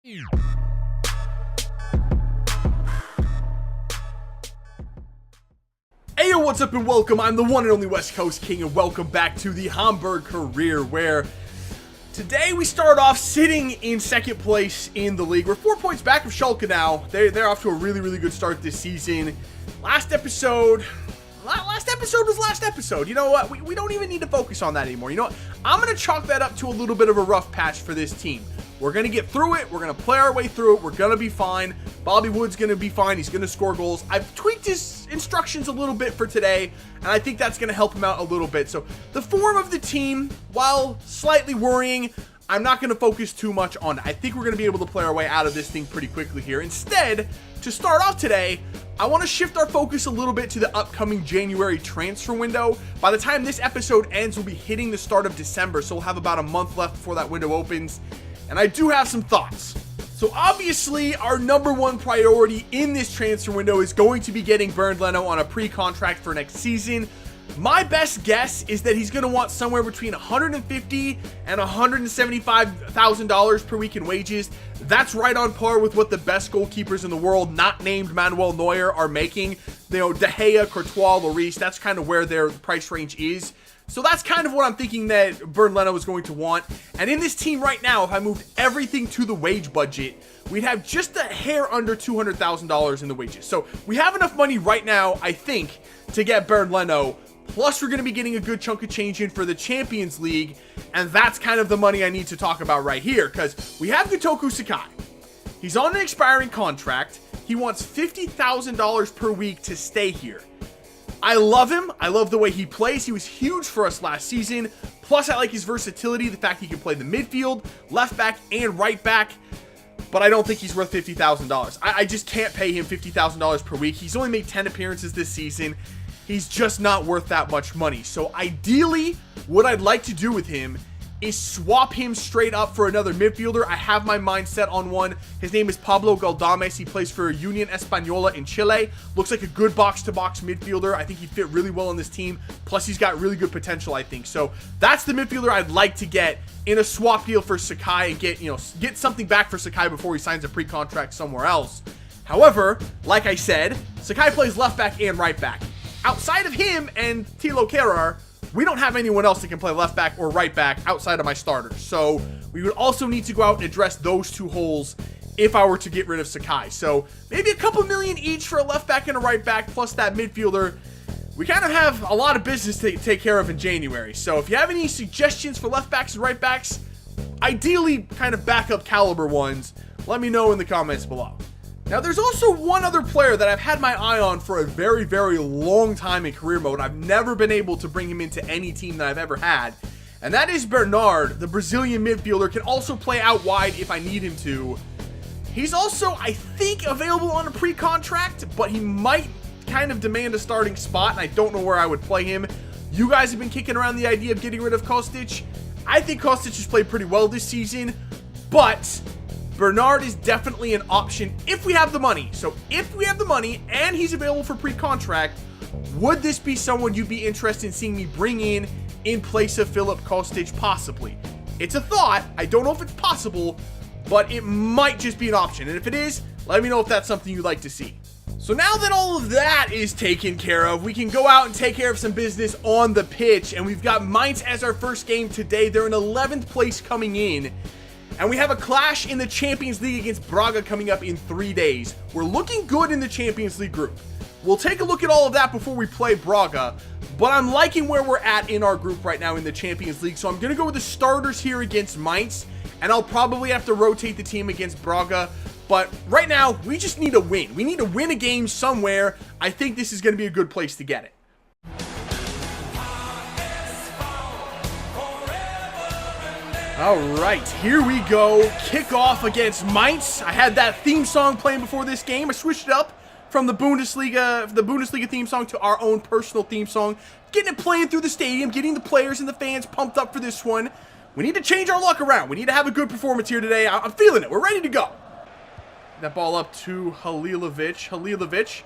Hey, what's up and welcome. I'm the one and only WestCoastKing, and welcome back to the Hamburg career, where today we start off sitting in second place in the league. We're 4 points back of Schalke now. They're off to a really good start this season. Last episode was last episode. You know what? We don't even need to focus on that anymore. You know what? I'm going to chalk that up to a little bit of a rough patch for this team. We're going to get through it. We're going to play our way through it. We're going to be fine. Bobby Wood's going to be fine. He's going to score goals. I've tweaked his instructions a little bit for today, and I think that's going to help him out a little bit. So the form of the team, while slightly worrying, I'm not going to focus too much on it. I think we're going to be able to play our way out of this thing pretty quickly here. Instead, to start off today, I want to shift our focus a little bit to the upcoming January transfer window. By the time this episode ends, we'll be hitting the start of December, so we'll have about a month left before that window opens. And I do have some thoughts. So obviously, our number one priority in this transfer window is going to be getting Bernd Leno on a pre-contract for next season. My best guess is that he's going to want somewhere between $150,000 and $175,000 per week in wages. That's right on par with what the best goalkeepers in the world, not named Manuel Neuer, are making. You know, De Gea, Courtois, Lloris, that's kind of where their price range is. So that's kind of what I'm thinking that Bernd Leno is going to want. And in this team right now, if I moved everything to the wage budget, we'd have just a hair under $200,000 in the wages. So we have enough money right now, I think, to get Bernd Leno. Plus, we're going to be getting a good chunk of change in for the Champions League. And that's kind of the money I need to talk about right here, because we have Gotoku Sakai. He's on an expiring contract. He wants $50,000 per week to stay here. I love him. I love the way he plays. He was huge for us last season. Plus, I like his versatility, the fact he can play the midfield, left back, and right back. But I don't think he's worth $50,000. I just can't pay him $50,000 per week. He's only made 10 appearances this season. He's just not worth that much money. So ideally, what I'd like to do with him is swap him straight up for another midfielder. I have my mind set on one. His name is Pablo Galdames. He plays for Union Española in Chile. Looks like a good box-to-box midfielder. I think he'd fit really well in this team. Plus, he's got really good potential, I think. So that's the midfielder I'd like to get in a swap deal for Sakai and get something back for Sakai before he signs a pre-contract somewhere else. However, like I said, Sakai plays left back and right back. Outside of him and Thilo Kehrer, we don't have anyone else that can play left back or right back outside of my starters. So we would also need to go out and address those two holes if I were to get rid of Sakai. So maybe a couple million each for a left back and a right back, plus that midfielder. We kind of have a lot of business to take care of in January. So if you have any suggestions for left backs and right backs, ideally kind of backup caliber ones, let me know in the comments below. Now, there's also one other player that I've had my eye on for a very long time in career mode. I've never been able to bring him into any team that I've ever had, and that is Bernard, the Brazilian midfielder. Can also play out wide if I need him to. He's also, I think, available on a pre-contract, but he might kind of demand a starting spot, and I don't know where I would play him. You guys have been kicking around the idea of getting rid of Kostic. I think Kostic has played pretty well this season, but Bernard is definitely an option if we have the money. So if we have the money and he's available for pre-contract, would this be someone you'd be interested in seeing me bring in place of Filip Kostic possibly? It's a thought. I don't know if it's possible, but it might just be an option. And if it is, let me know if that's something you'd like to see. So now that all of that is taken care of, we can go out and take care of some business on the pitch. And we've got Mainz as our first game today. They're in 11th place coming in. And we have a clash in the Champions League against Braga coming up in 3 days. We're looking good in the Champions League group. We'll take a look at all of that before we play Braga, but I'm liking where we're at in our group right now in the Champions League. So I'm going to go with the starters here against Mainz, and I'll probably have to rotate the team against Braga. But right now, we just need a win. We need to win a game somewhere. I think this is going to be a good place to get it. All right, here we go. Kickoff against Mainz. I had that theme song playing before this game. I switched it up from the Bundesliga theme song to our own personal theme song. Getting it playing through the stadium, getting the players and the fans pumped up for this one. We need to change our luck around. We need to have a good performance here today. I'm feeling it. We're ready to go. That ball up to Halilovic.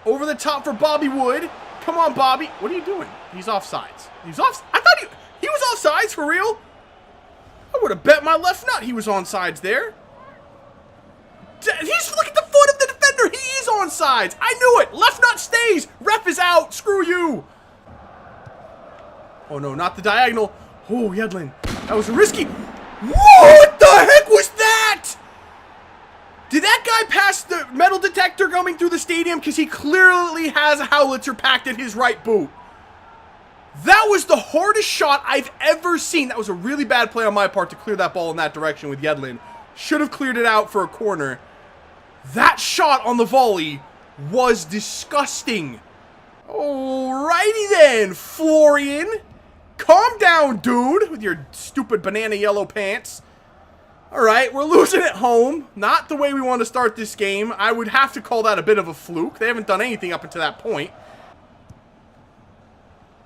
Over the top for Bobby Wood. Come on, Bobby. What are you doing? He's offsides. He's off. I thought he was offsides for real. I would have bet my left nut he was onside there. sides. I knew it. Left nut stays. Ref is out. Screw you. Oh, no, not the diagonal. Oh, Yedlin. That was risky. What the heck was that? Did that guy pass the metal detector coming through the stadium? Because he clearly has a howitzer packed in his right boot. That was the hardest shot I've ever seen. That was a really bad play on my part to clear that ball in that direction with Yedlin. Should have cleared it out for a corner. That shot on the volley was disgusting. Alrighty then, Florian. Calm down, dude, with your stupid banana yellow pants. Alright, we're losing at home. Not the way we want to start this game. I would have to call that a bit of a fluke. They haven't done anything up until that point.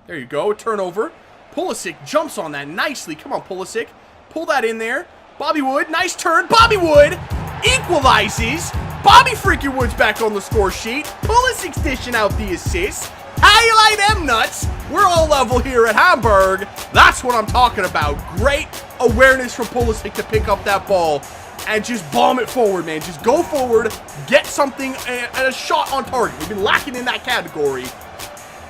There you go, turnover. Pulisic jumps on that nicely. Come on, Pulisic. Pull that in there. Bobby Wood, nice turn. Bobby Wood equalizes. Bobby freaking Wood's back on the score sheet. Pulisic's dishing out the assist. How you like them nuts? We're all level here at Hamburg. That's what I'm talking about. Great awareness from Pulisic to pick up that ball and just bomb it forward, man. Just go forward, get something, and a shot on target. We've been lacking in that category.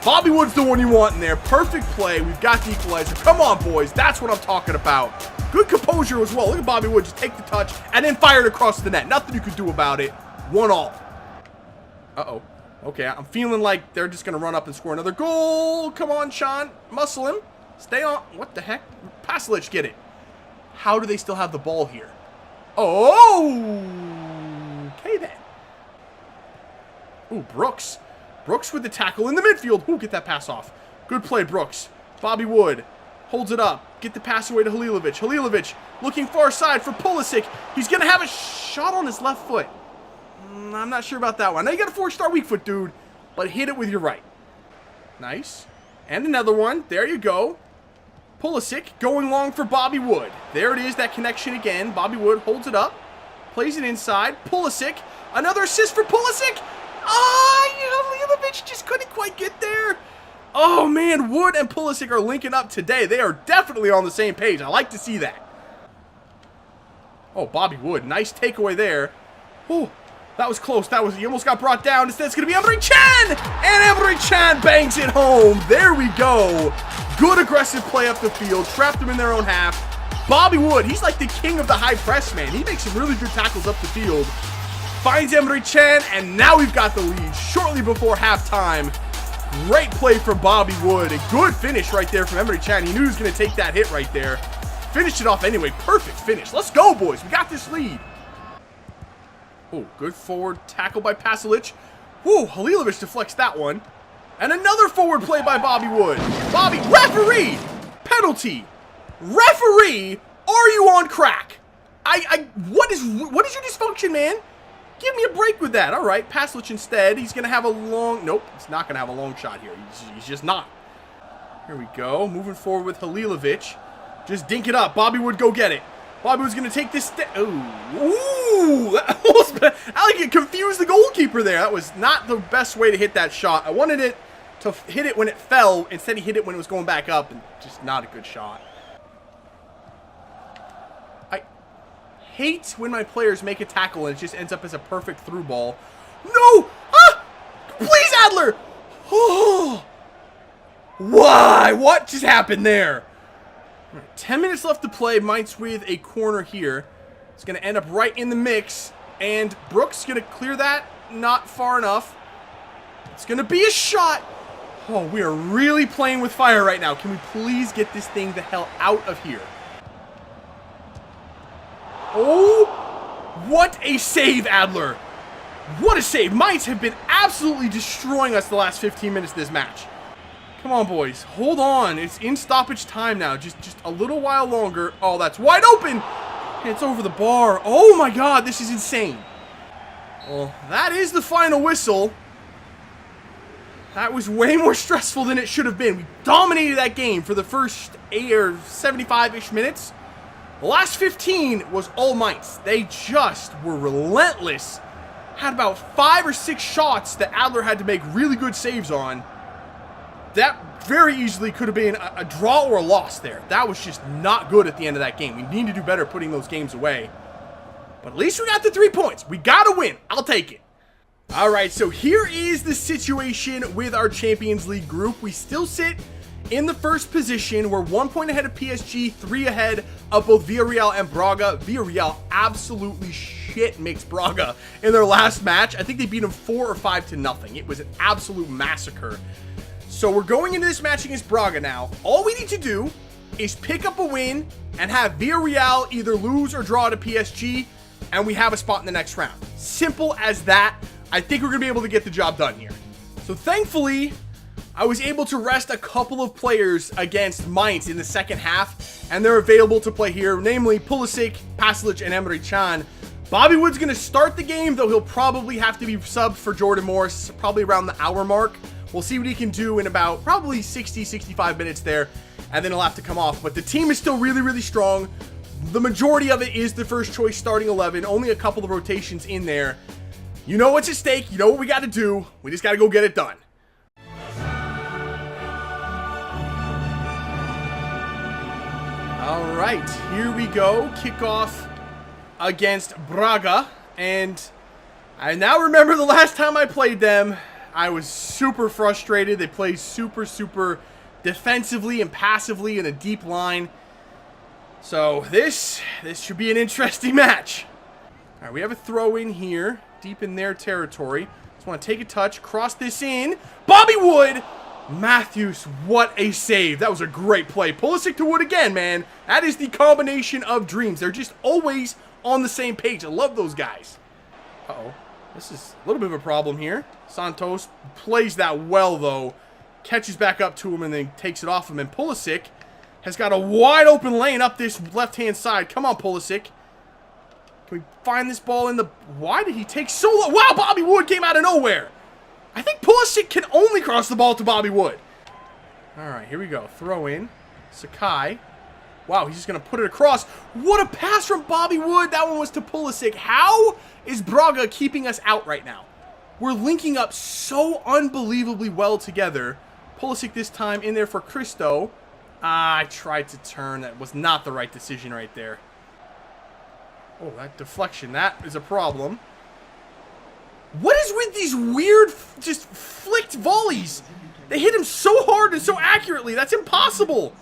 Bobby Wood's the one you want in there. Perfect play. We've got the equalizer. Come on, boys. That's what I'm talking about. Good composure as well. Look at Bobby Wood. Just take the touch and then fire it across the net. Nothing you could do about it. 1-all. Uh-oh. Okay, I'm feeling like they're just going to run up and score another goal. Come on, Sean. Muscle him. Stay on. What the heck? Pasalic, get it. How do they still have the ball here? Oh! Okay, then. Ooh, Brooks. Brooks with the tackle in the midfield. Ooh, get that pass off. Good play, Brooks. Bobby Wood holds it up. Get the pass away to Halilovic. Halilovic looking far side for Pulisic. He's going to have a shot on his left foot. I'm not sure about that one. Now you got a 4-star weak foot, dude, but hit it with your right. Nice. And another one. There you go. Pulisic going long for Bobby Wood. There it is, that connection again. Bobby Wood holds it up. Plays it inside. Pulisic. Another assist for Pulisic. Halilovic just couldn't quite get there. Oh, man. Wood and Pulisic are linking up today. They are definitely on the same page. I like to see that. Oh, Bobby Wood. Nice takeaway there. Ooh. That was close. He almost got brought down. Instead, it's going to be Emre Can! And Emre Can bangs it home. There we go. Good aggressive play up the field. Trapped them in their own half. Bobby Wood, he's like the king of the high press, man. He makes some really good tackles up the field. Finds Emre Can, and now we've got the lead shortly before halftime. Great play from Bobby Wood. A good finish right there from Emre Can. He knew he was going to take that hit right there. Finished it off anyway. Perfect finish. Let's go, boys. We got this lead. Oh, good forward tackle by Pasalic. Whoa, Halilovic deflects that one. And another forward play by Bobby Wood. Bobby, referee! Penalty! Referee, are you on crack? What is your dysfunction, man? Give me a break with that. All right, Pasalic instead. He's going to have a long... Nope, he's not going to have a long shot here. He's just not. Here we go. Moving forward with Halilovic. Just dink it up. Bobby Wood, go get it. Bobby was going to take this step. Ooh, that almost, I like it confused the goalkeeper there. That was not the best way to hit that shot. I wanted it to hit it when it fell. Instead, he hit it when it was going back up, and just not a good shot. I hate when my players make a tackle and it just ends up as a perfect through ball. No! Ah! Please, Adler! Oh! Why? What just happened there? 10 minutes left to play. Mainz with a corner here. It's going to end up right in the mix. And Brooks going to clear that. Not far enough. It's going to be a shot. Oh, we are really playing with fire right now. Can we please get this thing the hell out of here? Oh, what a save, Adler. What a save. Mainz have been absolutely destroying us the last 15 minutes of this match. Come on, boys. Hold on. It's in stoppage time now. Just a little while longer. Oh, that's wide open. And it's over the bar. Oh, my God. This is insane. Well, that is the final whistle. That was way more stressful than it should have been. We dominated that game for the first 8 or 75-ish minutes. The last 15 was all Mainz. They just were relentless. Had about 5 or 6 shots that Adler had to make really good saves on. That very easily could have been a draw or a loss there. That was just not good at the end of that game. We need to do better putting those games away. But at least we got the 3 points. We got to win. I'll take it. All right, so here is the situation with our Champions League group. We still sit in the first position. We're 1 point ahead of PSG, 3 ahead of both Villarreal and Braga. Villarreal absolutely shit mixed Braga in their last match. I think they beat them 4 or 5 to nothing. It was an absolute massacre. So we're going into this match against Braga now. All we need to do is pick up a win and have Villarreal either lose or draw to PSG, and we have a spot in the next round. Simple as that. I think we're going to be able to get the job done here. So thankfully, I was able to rest a couple of players against Mainz in the second half, and they're available to play here, namely Pulisic, Pasalic, and Emre Can. Bobby Wood's going to start the game, though he'll probably have to be subbed for Jordan Morris, probably around the hour mark. We'll see what he can do in about probably 60, 65 minutes there, and then he'll have to come off. But the team is still really, really strong. The majority of it is the first choice starting 11, only a couple of rotations in there. You know what's at stake. You know what we got to do. We just got to go get it done. All right, here we go. Kickoff against Braga. And I now remember the last time I played them. I was super frustrated. They played super defensively and passively in a deep line. So this should be an interesting match. All right, we have a throw in here, deep in their territory. Just want to take a touch, cross this in. Bobby Wood! Matthews, what a save. That was a great play. Pulisic to Wood again, man. That is the combination of dreams. They're just always on the same page. I love those guys. Uh-oh. This is a little bit of a problem here. Santos plays that well, though. Catches back up to him and then takes it off him. And Pulisic has got a wide open lane up this left-hand side. Come on, Pulisic. Can we find this ball in the... Why did he take so long? Wow, Bobby Wood came out of nowhere. I think Pulisic can only cross the ball to Bobby Wood. All right, here we go. Throw in. Sakai. Wow, he's just going to put it across. What a pass from Bobby Wood. That one was to Pulisic. How is Braga keeping us out right now? We're linking up so unbelievably well together. Pulisic this time in there for Cristo. I tried to turn. That was not the right decision right there. Oh, that deflection. That is a problem. What is with these weird, just flicked volleys? They hit him so hard and so accurately. That's impossible.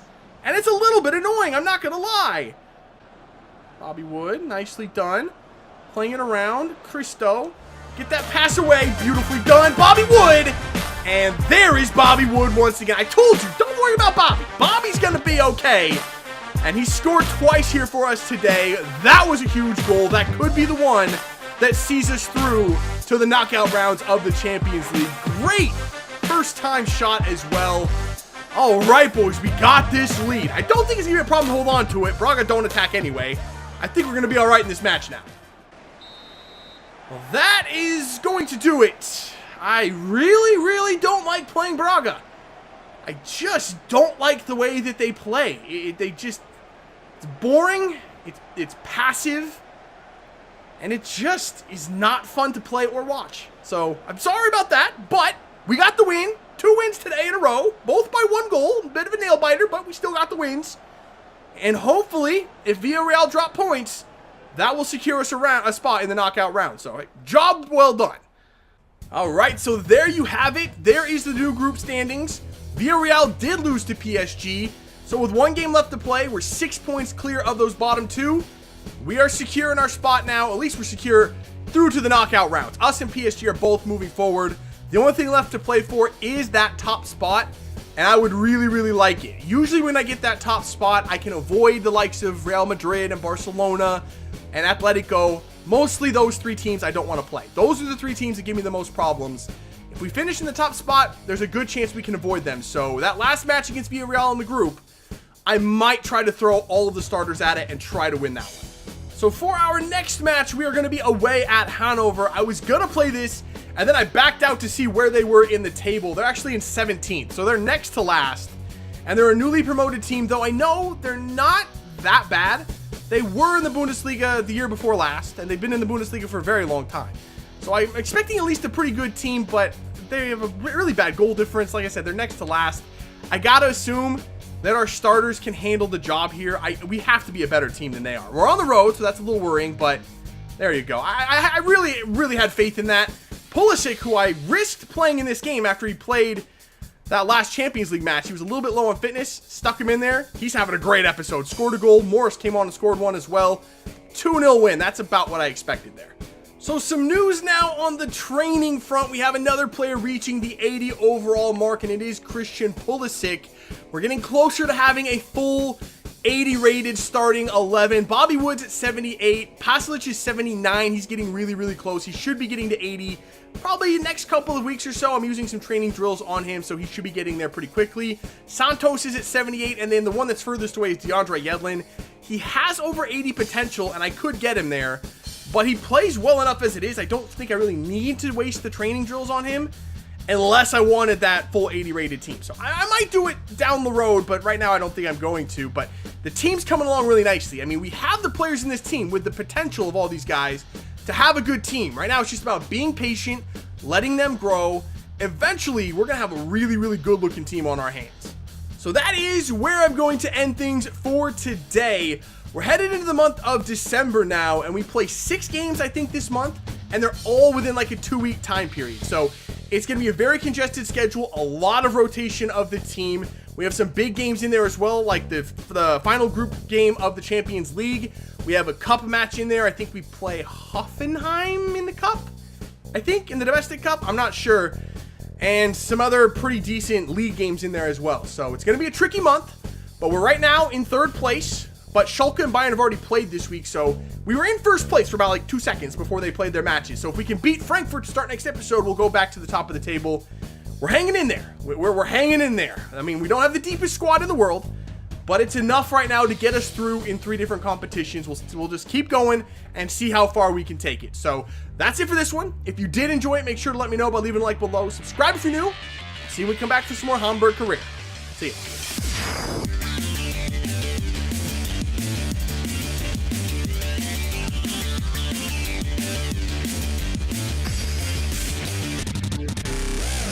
And it's a little bit annoying, I'm not going to lie. Bobby Wood, nicely done. Playing it around. Cristo. Get that pass away. Beautifully done. Bobby Wood. And there is Bobby Wood once again. I told you, don't worry about Bobby. Bobby's going to be okay. And he scored twice here for us today. That was a huge goal. That could be the one that sees us through to the knockout rounds of the Champions League. Great first time shot as well. All right, boys, we got this lead. I don't think it's going to be a problem to hold on to it. Braga don't attack anyway. I think we're going to be all right in this match now. Well, that is going to do it. I really don't like playing Braga. I just don't like the way that they play. It's boring. It's passive. And it just is not fun to play or watch. So, I'm sorry about that, but we got the win. 2 wins today in a row, both by 1 goal. A bit of a nail-biter, but we still got the wins. And hopefully, if Villarreal drop points, that will secure us a spot in the knockout round. So, job well done. All right, so there you have it. There is the new group standings. Villarreal did lose to PSG. So, with 1 game left to play, we're 6 points clear of those bottom 2. We are secure in our spot now. At least we're secure through to the knockout rounds. Us and PSG are both moving forward. The only thing left to play for is that top spot, and I would really like it. Usually when I get that top spot, I can avoid the likes of Real Madrid and Barcelona and Atletico. Mostly those 3 teams I don't want to play. Those are the 3 teams that give me the most problems. If we finish in the top spot, there's a good chance we can avoid them. So that last match against Villarreal in the group, I might try to throw all of the starters at it and try to win that one. So for our next match, we are going to be away at Hanover. I was going to play this, and then I backed out to see where they were in the table. They're actually in 17th, so they're next to last. And they're a newly promoted team, though I know they're not that bad. They were in the Bundesliga the year before last, and they've been in the Bundesliga for a very long time. So I'm expecting at least a pretty good team, but they have a really bad goal difference. Like I said, they're next to last. I got to assume that our starters can handle the job here. We have to be a better team than they are. We're on the road, so that's a little worrying, but there you go. I really had faith in that. Pulisic, who I risked playing in this game after he played that last Champions League match. He was a little bit low on fitness, stuck him in there. He's having a great episode. Scored a goal. Morris came on and scored one as well. 2-0 win. That's about what I expected there. So some news now on the training front. We have another player reaching the 80 overall mark, and it is Christian Pulisic. We're getting closer to having a full 80 rated starting 11. Bobby Wood's at 78. Pasalic is 79. He's getting really, really close. He should be getting to 80 probably next couple of weeks or so. I'm using some training drills on him, so he should be getting there pretty quickly. Santos is at 78, and then the one that's furthest away is DeAndre Yedlin. He has over 80 potential, and I could get him there, but he plays well enough as it is. I don't think I really need to waste the training drills on him unless I wanted that full 80 rated team. So I might do it down the road, but right now I don't think I'm going to. But the team's coming along really nicely. I mean, we have the players in this team with the potential of all these guys to have a good team. Right now, it's just about being patient, letting them grow. Eventually, we're going to have a really, really good looking team on our hands. So that is where I'm going to end things for today. We're headed into the month of December now, and we play 6 games, I think, this month, and they're all within like a 2-week time period. So it's going to be a very congested schedule, a lot of rotation of the team. We have some big games in there as well, like the final group game of the Champions League. We have a cup match in there. I think we play Hoffenheim in the cup, I think, in the domestic cup. I'm not sure. And some other pretty decent league games in there as well. So it's going to be a tricky month, but we're right now in 3rd place. But Schalke and Bayern have already played this week, so we were in 1st place for about like 2 seconds before they played their matches. So if we can beat Frankfurt to start next episode, we'll go back to the top of the table. We're hanging in there. We're hanging in there. I mean, we don't have the deepest squad in the world, but it's enough right now to get us through in 3 different competitions. We'll just keep going and see how far we can take it. So that's it for this one. If you did enjoy it, make sure to let me know by leaving a like below. Subscribe if you're new. See you when we come back for some more Hamburg career. See ya.